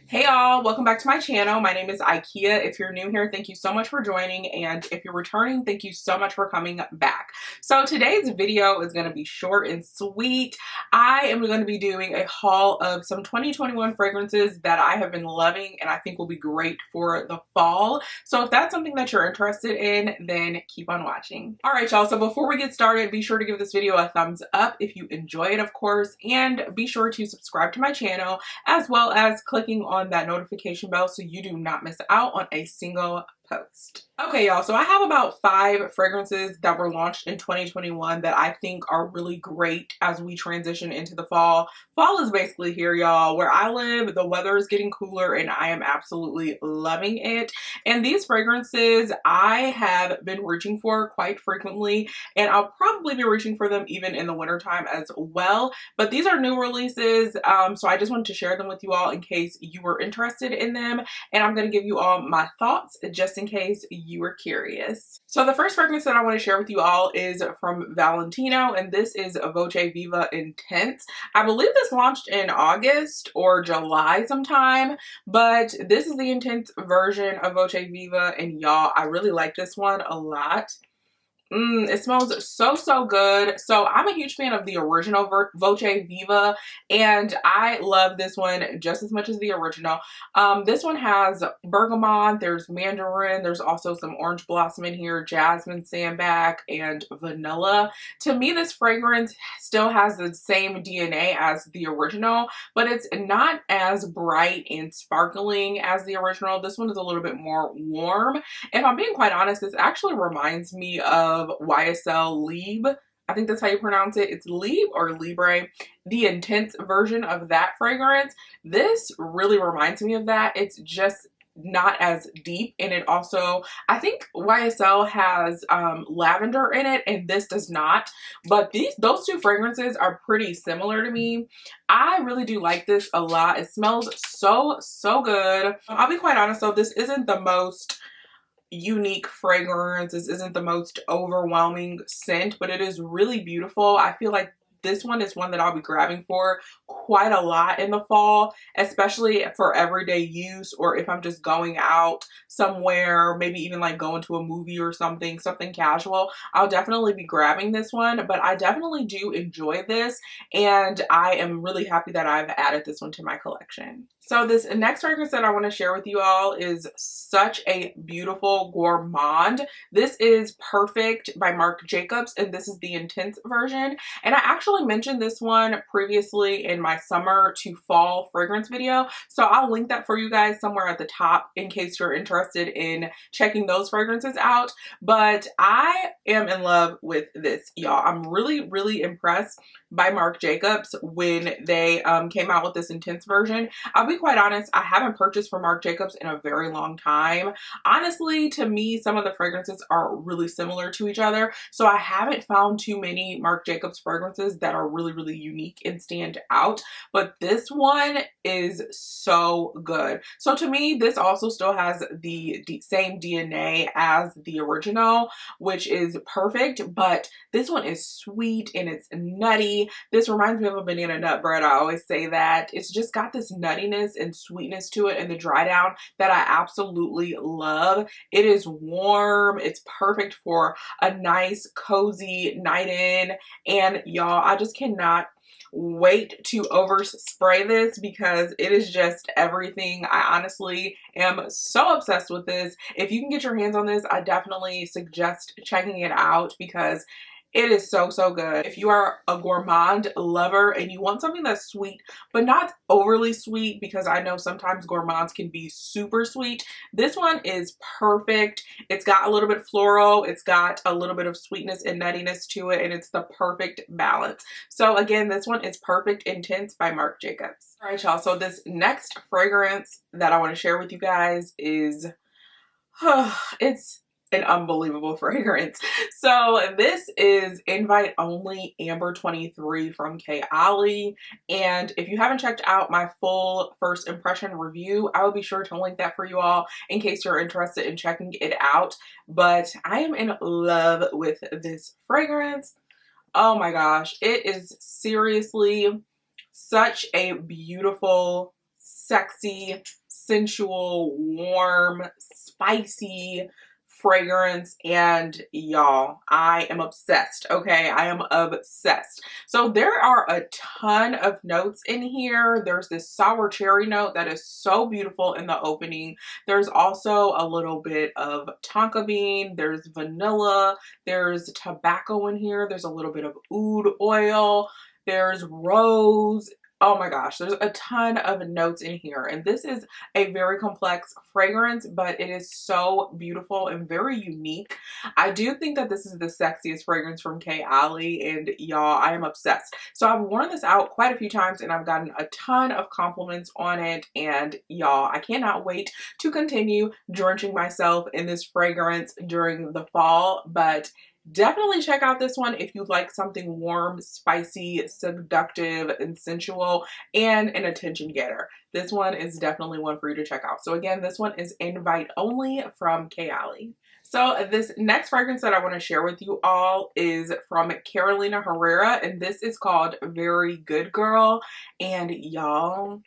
Hey y'all, welcome back to my channel. My name is Ikea. If you're new here, thank you so much for joining, and if you're returning, thank you so much for coming back. So today's video is going to be short and sweet. I am going to be doing a haul of some 2021 fragrances that I have been loving and I think will be great for the fall. So if that's something that you're interested in, then keep on watching. All right, y'all, so before we get started, be sure to give this video a thumbs up if you enjoy it, of course, and be sure to subscribe to my channel as well as clicking on that notification bell so you do not miss out on a single post. Okay, y'all, so I have about 5 fragrances that were launched in 2021 that I think are really great as we transition into the fall. Fall is basically here, y'all. Where I live, the weather is getting cooler and I am absolutely loving it. And these fragrances I have been reaching for quite frequently, and I'll probably be reaching for them even in the wintertime as well. But these are new releases, so I just wanted to share them with you all in case you were interested in them. And I'm going to give you all my thoughts just in case you were curious. So the first fragrance that I want to share with you all is from Valentino, and this is Voce Viva Intense. I believe this launched in August or July sometime, but this is the intense version of Voce Viva, and y'all, I really like this one a lot. It smells so good. So I'm a huge fan of the original Voce Viva, and I love this one just as much as the original. This one has bergamot, there's mandarin, there's also some orange blossom in here, jasmine, sandalwood, and vanilla. To me, this fragrance still has the same DNA as the original, but it's not as bright and sparkling as the original. This one is a little bit more warm. If I'm being quite honest, this actually reminds me of YSL Libre. I think that's how you pronounce it. It's Libre or Libre, the intense version of that fragrance. This really reminds me of that. It's just not as deep, and it also, I think YSL has lavender in it and this does not, but those two fragrances are pretty similar to me. I really do like this a lot. It smells so good. I'll be quite honest though, this isn't the most unique fragrance. This isn't the most overwhelming scent, but it is really beautiful. I feel like this one is one that I'll be grabbing for quite a lot in the fall, especially for everyday use, or if I'm just going out somewhere, maybe even like going to a movie or something casual. I'll definitely be grabbing this one, but I definitely do enjoy this, and I am really happy that I've added this one to my collection. So this next fragrance that I want to share with you all is such a beautiful gourmand. This is Perfect by Marc Jacobs, and this is the intense version. And I actually mentioned this one previously in my summer to fall fragrance video, so I'll link that for you guys somewhere at the top in case you're interested in checking those fragrances out. But I am in love with this, y'all. I'm really impressed by Marc Jacobs when they came out with this intense version. I'll be quite honest, I haven't purchased from Marc Jacobs in a very long time. Honestly, to me, some of the fragrances are really similar to each other, so I haven't found too many Marc Jacobs fragrances that are really unique and stand out, but this one is so good. So to me, this also still has the same DNA as the original, which is perfect, but this one is sweet and it's nutty. This reminds me of a banana nut bread. I always say that. It's just got this nuttiness and sweetness to it, and the dry down that I absolutely love. It is warm. It's perfect for a nice cozy night in, and y'all, I just cannot wait to overspray this because it is just everything. I honestly am so obsessed with this. If you can get your hands on this, I definitely suggest checking it out because it is so good. If you are a gourmand lover and you want something that's sweet, but not overly sweet, because I know sometimes gourmands can be super sweet, this one is perfect. It's got a little bit floral, it's got a little bit of sweetness and nuttiness to it, and it's the perfect balance. So again, this one is Perfect Intense by Marc Jacobs. All right, y'all, so this next fragrance that I want to share with you guys is, it's an unbelievable fragrance. So this is Invite Only Amber 23 from Killian, and if you haven't checked out my full first impression review, I will be sure to link that for you all in case you're interested in checking it out. But I am in love with this fragrance. Oh my gosh, it is seriously such a beautiful sexy, sensual, warm, spicy fragrance, and y'all, I am obsessed. Okay, I am obsessed. So there are a ton of notes in here. There's this sour cherry note that is so beautiful in the opening. There's also a little bit of tonka bean. There's vanilla. There's tobacco in here. There's a little bit of oud oil. There's rose. Oh my gosh, there's a ton of notes in here, and this is a very complex fragrance, but it is so beautiful and very unique. I do think that this is the sexiest fragrance from Kay and y'all, I am obsessed. So I've worn this out quite a few times and I've gotten a ton of compliments on it, and y'all, I cannot wait to continue drenching myself in this fragrance during the fall. But definitely check out this one if you like something warm, spicy, seductive, and sensual, and an attention getter. This one is definitely one for you to check out. So again, this one is invite only from Kay. So this next fragrance that I want to share with you all is from Carolina Herrera, and this is called Very Good Girl. And y'all,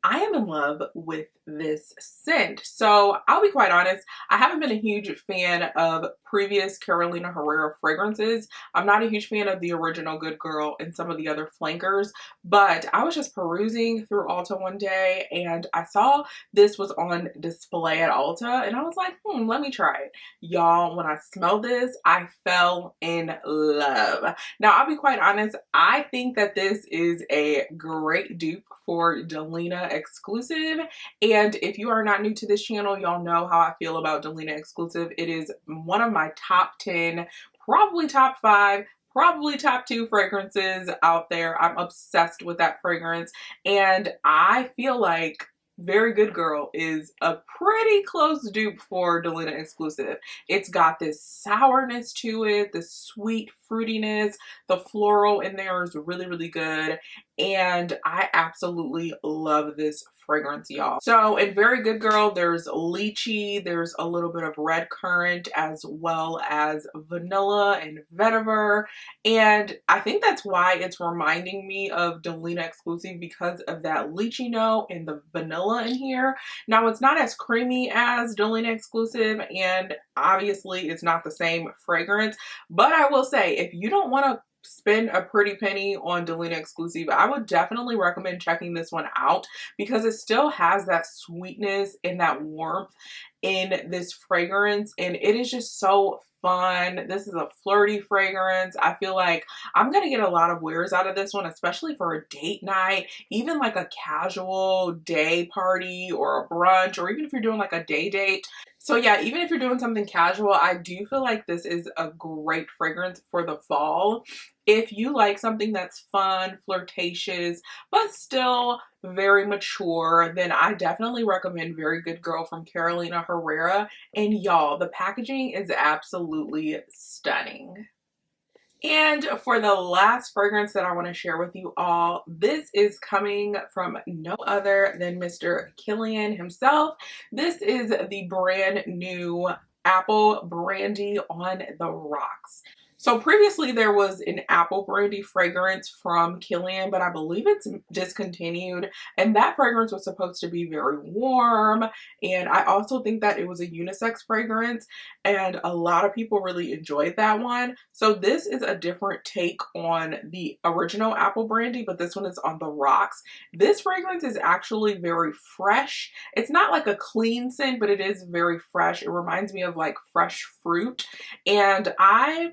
I am in love with this scent. So I'll be quite honest, I haven't been a huge fan of previous Carolina Herrera fragrances. I'm not a huge fan of the original Good Girl and some of the other flankers, but I was just perusing through Ulta one day and I saw this was on display at Ulta and I was like, let me try it. Y'all, when I smelled this, I fell in love. Now, I'll be quite honest, I think that this is a great dupe for Delina Exclusive. And if you are not new to this channel, y'all know how I feel about Delina Exclusive. It is one of my top 10, probably top 5, probably top 2 fragrances out there. I'm obsessed with that fragrance. And I feel like Very Good Girl is a pretty close dupe for Delina Exclusive. It's got this sourness to it, this sweet fruitiness. The floral in there is really, really good. And I absolutely love this fragrance, y'all. So in Very Good Girl, there's lychee, there's a little bit of red currant, as well as vanilla and vetiver. And I think that's why it's reminding me of Delina Exclusive, because of that lychee note and the vanilla in here. Now, it's not as creamy as Delina Exclusive, and obviously it's not the same fragrance, but I will say, if you don't want to spend a pretty penny on Delina Exclusive, I would definitely recommend checking this one out because it still has that sweetness and that warmth in this fragrance, and it is just so fun. This is a flirty fragrance. I feel like I'm gonna get a lot of wears out of this one, especially for a date night, even like a casual day party or a brunch, or even if you're doing like a day date. So yeah, even if you're doing something casual, I do feel like this is a great fragrance for the fall. If you like something that's fun, flirtatious, but still very mature, then I definitely recommend Very Good Girl from Carolina Herrera. And y'all, the packaging is absolutely stunning. And for the last fragrance that I want to share with you all, this is coming from no other than Mr. Killian himself. This is the brand new Apple Brandy on the Rocks. So previously there was an apple brandy fragrance from Killian, but I believe it's discontinued. And that fragrance was supposed to be very warm. And I also think that it was a unisex fragrance, and a lot of people really enjoyed that one. So this is a different take on the original apple brandy, but this one is on the rocks. This fragrance is actually very fresh. It's not like a clean scent, but it is very fresh. It reminds me of like fresh fruit. And I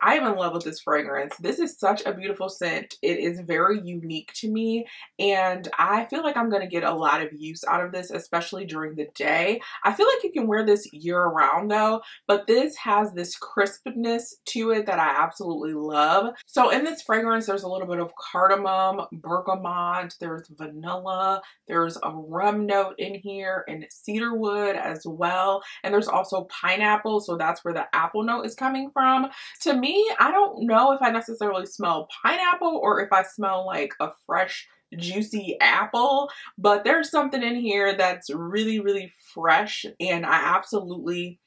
am in love with this fragrance. This is such a beautiful scent. It is very unique to me, and I feel like I'm going to get a lot of use out of this, especially during the day. I feel like you can wear this year round though, but this has this crispness to it that I absolutely love. So in this fragrance, there's a little bit of cardamom, bergamot, there's vanilla, there's a rum note in here, and cedarwood as well. And there's also pineapple, so that's where the apple note is coming from. To me, I don't know if I necessarily smell pineapple or if I smell like a fresh, juicy apple, but there's something in here that's really, really fresh, and I absolutely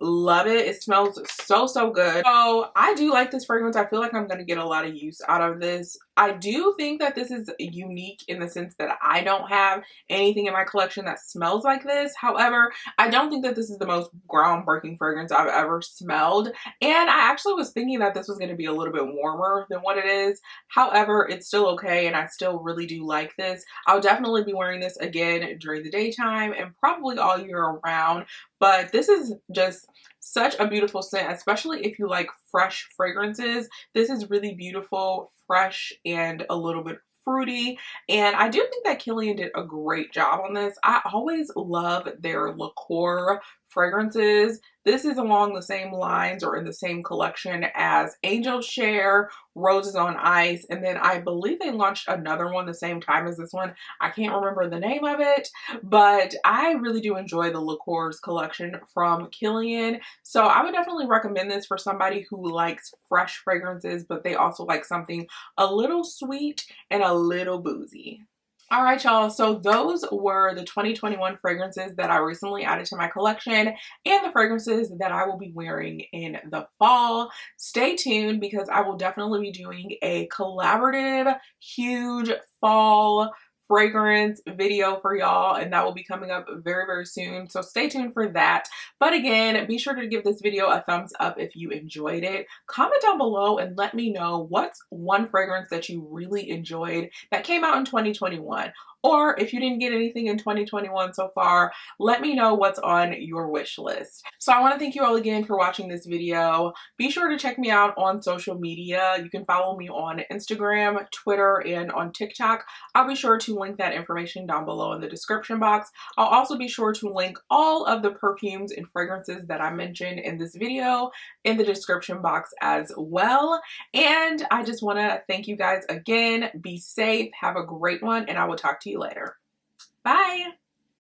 love it. It smells so good. So I do like this fragrance. I feel like I'm going to get a lot of use out of this. I do think that this is unique in the sense that I don't have anything in my collection that smells like this. However, I don't think that this is the most groundbreaking fragrance I've ever smelled. And I actually was thinking that this was going to be a little bit warmer than what it is. However, it's still okay and I still really do like this. I'll definitely be wearing this again during the daytime and probably all year around. But this is just such a beautiful scent, especially if you like fresh fragrances. This is really beautiful, fresh, and a little bit fruity. And I do think that Killian did a great job on this. I always love their liqueur fragrances. This is along the same lines or in the same collection as Angel Share, Roses on Ice, and then I believe they launched another one the same time as this one. I can't remember the name of it, but I really do enjoy the liqueurs collection from Killian. So I would definitely recommend this for somebody who likes fresh fragrances, but they also like something a little sweet and a little boozy. All right, y'all, so those were the 2021 fragrances that I recently added to my collection and the fragrances that I will be wearing in the fall. Stay tuned because I will definitely be doing a collaborative, huge fall fragrance video for y'all, and that will be coming up very, very soon. So stay tuned for that. But again, be sure to give this video a thumbs up if you enjoyed it. Comment down below and let me know what's one fragrance that you really enjoyed that came out in 2021. Or if you didn't get anything in 2021 so far, let me know what's on your wish list. So I want to thank you all again for watching this video. Be sure to check me out on social media. You can follow me on Instagram, Twitter, and on TikTok. I'll be sure to link that information down below in the description box. I'll also be sure to link all of the perfumes and fragrances that I mentioned in this video in the description box as well. And I just want to thank you guys again. Be safe, have a great one, and I will talk to you later.